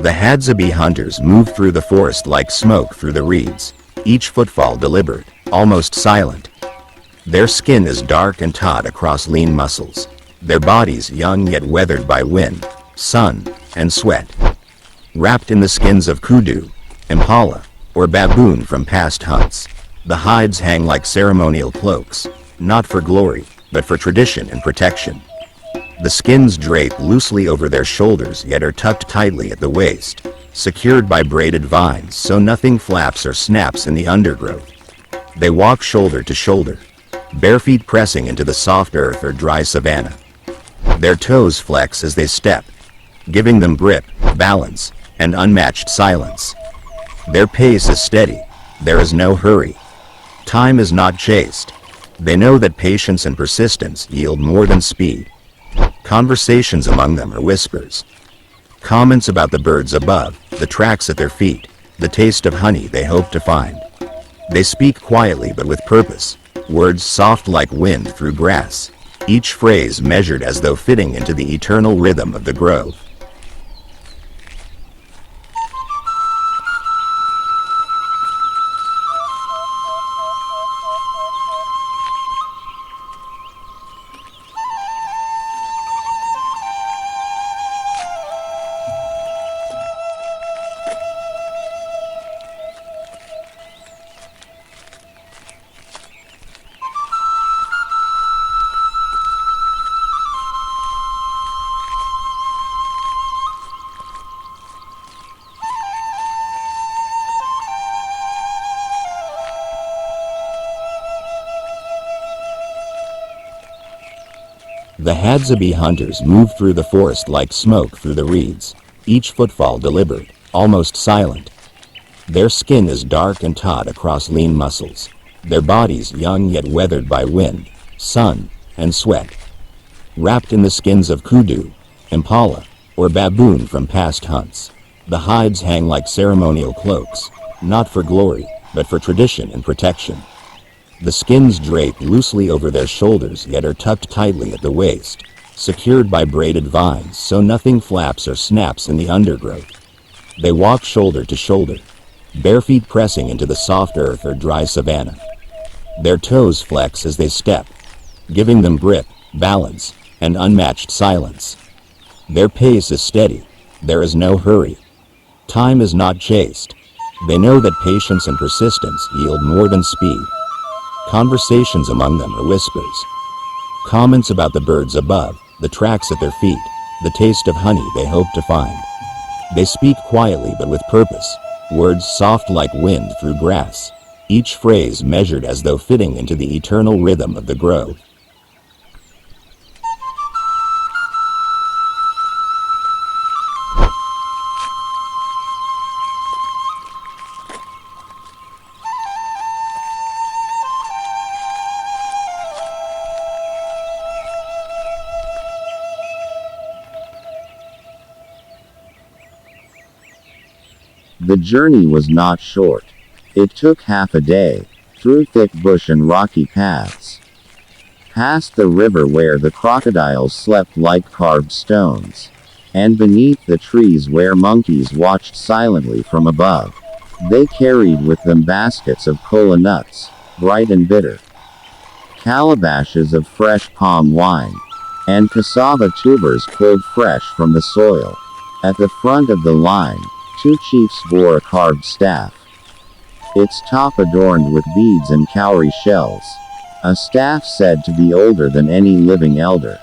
The Hadza hunters move through the forest like smoke through the reeds, each footfall deliberate, almost silent. Their skin is dark and taut across lean muscles, their bodies young yet weathered by wind, sun, and sweat. Wrapped in the skins of kudu, impala, or baboon from past hunts, the hides hang like ceremonial cloaks, not for glory, but for tradition and protection. The skins drape loosely over their shoulders yet are tucked tightly at the waist, secured by braided vines so nothing flaps or snaps in the undergrowth. They walk shoulder to shoulder, bare feet pressing into the soft earth or dry savanna. Their toes flex as they step, giving them grip, balance, and unmatched silence. Their pace is steady, there is no hurry. Time is not chased. They know that patience and persistence yield more than speed. Conversations among them are whispers. Comments about the birds above, the tracks at their feet, the taste of honey they hope to find. They speak quietly but with purpose, words soft like wind through grass, each phrase measured as though fitting into the eternal rhythm of the grove. The Hadza hunters move through the forest like smoke through the reeds, each footfall deliberate, almost silent. Their skin is dark and taut across lean muscles, their bodies young yet weathered by wind, sun, and sweat. Wrapped in the skins of kudu, impala, or baboon from past hunts, the hides hang like ceremonial cloaks, not for glory, but for tradition and protection. The skins drape loosely over their shoulders yet are tucked tightly at the waist, secured by braided vines so nothing flaps or snaps in the undergrowth. They walk shoulder to shoulder, bare feet pressing into the soft earth or dry savanna. Their toes flex as they step, giving them grip, balance, and unmatched silence. Their pace is steady, there is no hurry. Time is not chased. They know that patience and persistence yield more than speed. Conversations among them are whispers. Comments about the birds above, the tracks at their feet, the taste of honey they hope to find. They speak quietly but with purpose, words soft like wind through grass, each phrase measured as though fitting into the eternal rhythm of the grove. The journey was not short. It took half a day, through thick bush and rocky paths. Past the river where the crocodiles slept like carved stones. And beneath the trees where monkeys watched silently from above. They carried with them baskets of kola nuts, bright and bitter. Calabashes of fresh palm wine. And cassava tubers pulled fresh from the soil. At the front of the line, 2 chiefs bore a carved staff, its top adorned with beads and cowrie shells. A staff said to be older than any living elder.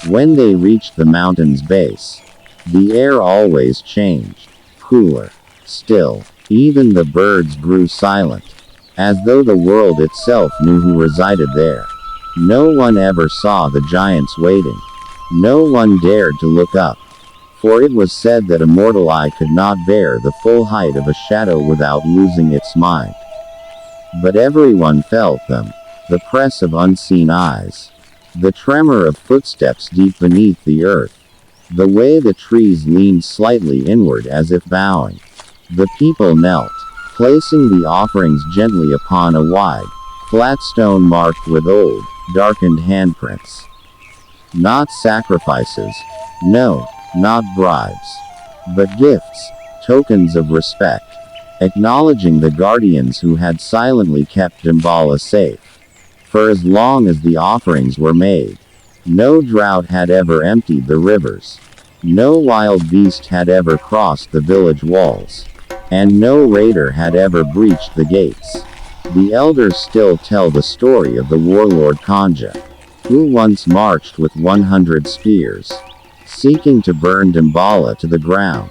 When they reached the mountain's base, the air always changed, cooler, still. Even the birds grew silent, as though the world itself knew who resided there. No one ever saw the giants waiting. No one dared to look up. For it was said that a mortal eye could not bear the full height of a shadow without losing its mind. But everyone felt them, the press of unseen eyes, the tremor of footsteps deep beneath the earth, the way the trees leaned slightly inward as if bowing. The people knelt, placing the offerings gently upon a wide, flat stone marked with old, darkened handprints. Not sacrifices, no. Not bribes, but gifts, tokens of respect, acknowledging the guardians who had silently kept Damballa safe. For as long as the offerings were made, no drought had ever emptied the rivers. No wild beast had ever crossed the village walls. And no raider had ever breached the gates. The elders still tell the story of the warlord Kanja, who once marched with 100 spears, seeking to burn Damballa to the ground.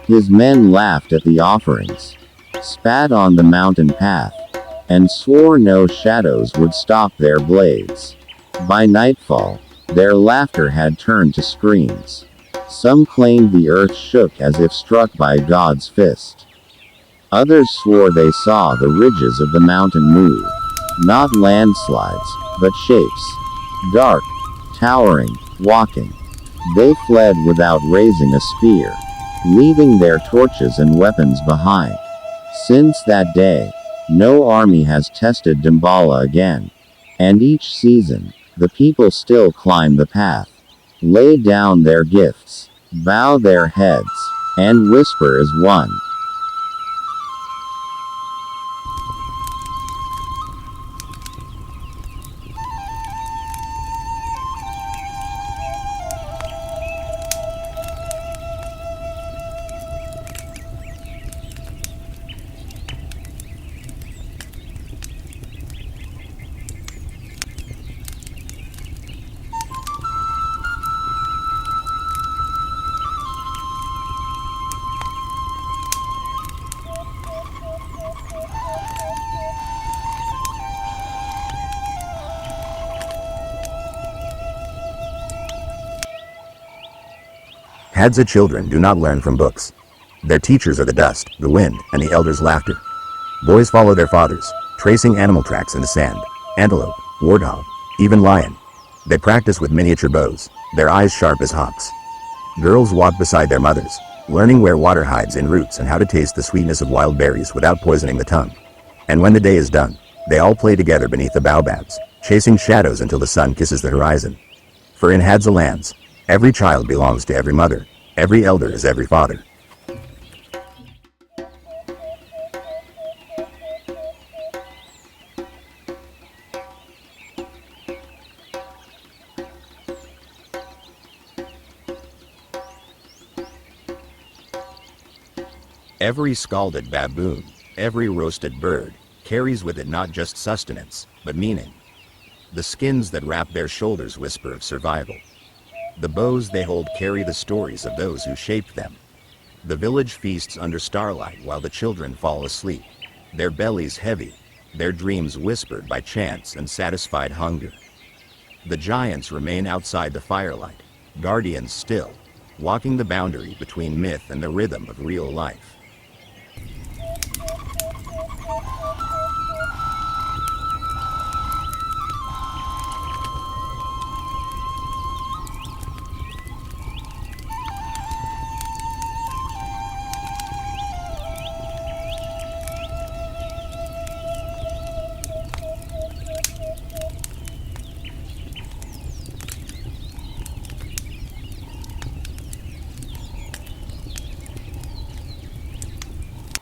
His men laughed at the offerings, spat on the mountain path, and swore no shadows would stop their blades. By nightfall, their laughter had turned to screams. Some claimed the earth shook as if struck by God's fist. Others swore they saw the ridges of the mountain move. Not landslides, but shapes. Dark, towering, walking. They fled without raising a spear, leaving their torches and weapons behind. Since that day, no army has tested Damballa again. And each season, the people still climb the path, lay down their gifts, bow their heads, and whisper as one. Hadza children do not learn from books. Their teachers are the dust, the wind, and the elders' laughter. Boys follow their fathers, tracing animal tracks in the sand, antelope, warthog, even lion. They practice with miniature bows, their eyes sharp as hawks. Girls walk beside their mothers, learning where water hides in roots and how to taste the sweetness of wild berries without poisoning the tongue. And when the day is done, they all play together beneath the baobabs, chasing shadows until the sun kisses the horizon. For in Hadza lands, every child belongs to every mother, every elder is every father. Every scalded baboon, every roasted bird, carries with it not just sustenance, but meaning. The skins that wrap their shoulders whisper of survival. The bows they hold carry the stories of those who shaped them. The village feasts under starlight while the children fall asleep, their bellies heavy, their dreams whispered by chance and satisfied hunger. The giants remain outside the firelight, guardians still, walking the boundary between myth and the rhythm of real life.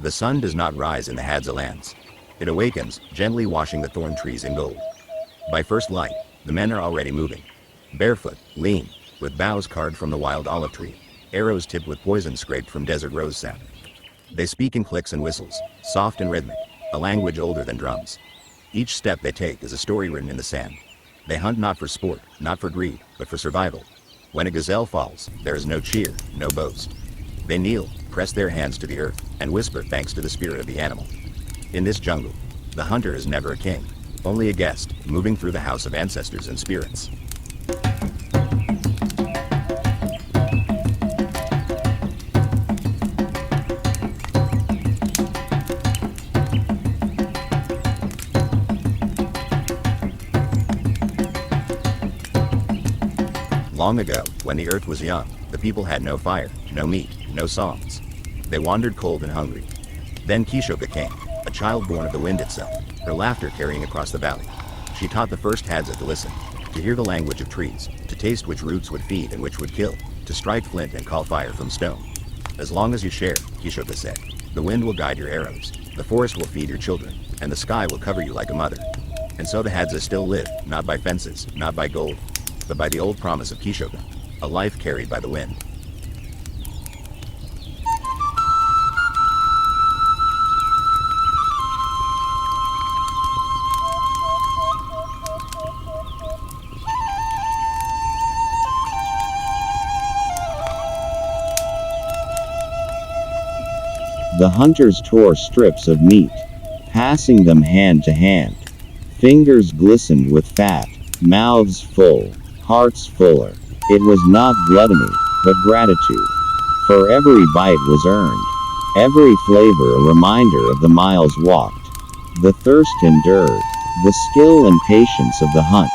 The sun does not rise in the Hadza lands. It awakens, gently washing the thorn trees in gold. By first light, the men are already moving. Barefoot, lean, with boughs carved from the wild olive tree, arrows tipped with poison scraped from desert rose sap. They speak in clicks and whistles, soft and rhythmic, a language older than drums. Each step they take is a story written in the sand. They hunt not for sport, not for greed, but for survival. When a gazelle falls, there is no cheer, no boast. They kneel, press their hands to the earth, and whisper thanks to the spirit of the animal. In this jungle, the hunter is never a king, only a guest, moving through the house of ancestors and spirits. Long ago, when the earth was young, the people had no fire, no meat, no songs. They wandered cold and hungry. Then Kishoka came, a child born of the wind itself, her laughter carrying across the valley. She taught the first Hadza to listen, to hear the language of trees, to taste which roots would feed and which would kill, to strike flint and call fire from stone. As long as you share, Kishoka said, the wind will guide your arrows, the forest will feed your children, and the sky will cover you like a mother. And so the Hadza still live, not by fences, not by gold, but by the old promise of Kishoka, a life carried by the wind. The hunters tore strips of meat, passing them hand to hand. Fingers glistened with fat, mouths full, hearts fuller. It was not gluttony, but gratitude. For every bite was earned, every flavor a reminder of the miles walked. The thirst endured, the skill and patience of the hunt.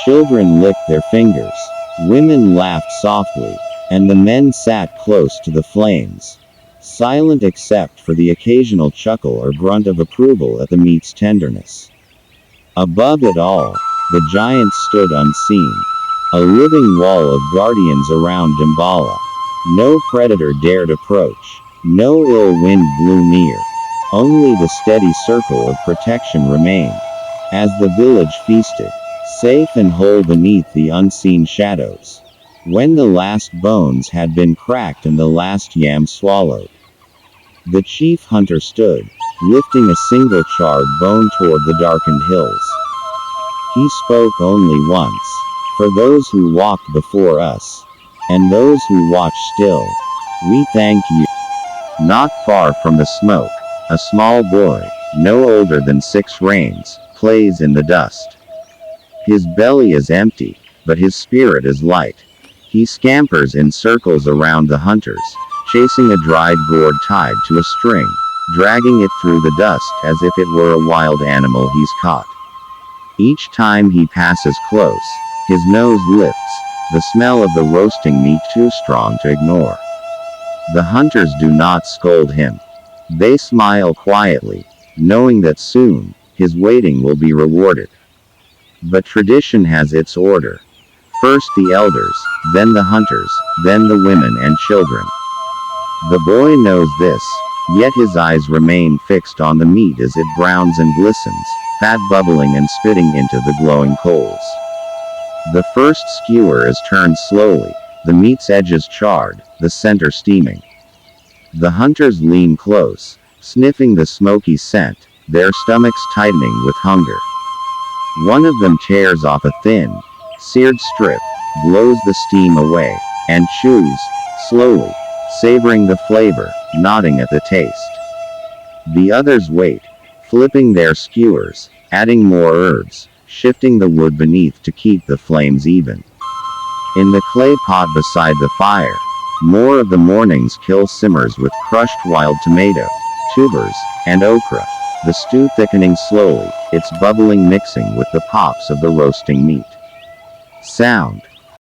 Children licked their fingers, women laughed softly, and the men sat close to the flames, silent except for the occasional chuckle or grunt of approval at the meat's tenderness. Above it all, the giant stood unseen, a living wall of guardians around Damballa. No predator dared approach, no ill wind blew near, only the steady circle of protection remained, as the village feasted, safe and whole beneath the unseen shadows. When the last bones had been cracked and the last yam swallowed, the chief hunter stood, lifting a single charred bone toward the darkened hills. He spoke only once, for those who walked before us, and those who watch still, we thank you. Not far from the smoke, a small boy, no older than 6 reins, plays in the dust. His belly is empty, but his spirit is light. He scampers in circles around the hunters, chasing a dried gourd tied to a string, dragging it through the dust as if it were a wild animal he's caught. Each time he passes close, his nose lifts, the smell of the roasting meat too strong to ignore. The hunters do not scold him. They smile quietly, knowing that soon, his waiting will be rewarded. But tradition has its order. First the elders, then the hunters, then the women and children. The boy knows this, yet his eyes remain fixed on the meat as it browns and glistens, fat bubbling and spitting into the glowing coals. The first skewer is turned slowly, the meat's edges charred, the center steaming. The hunters lean close, sniffing the smoky scent, their stomachs tightening with hunger. One of them tears off a thin, seared strip, blows the steam away, and chews, slowly, savoring the flavor, nodding at the taste. The others wait, flipping their skewers, adding more herbs, shifting the wood beneath to keep the flames even. In the clay pot beside the fire, more of the morning's kill simmers with crushed wild tomato, tubers, and okra, the stew thickening slowly, its bubbling mixing with the pops of the roasting meat. Sound,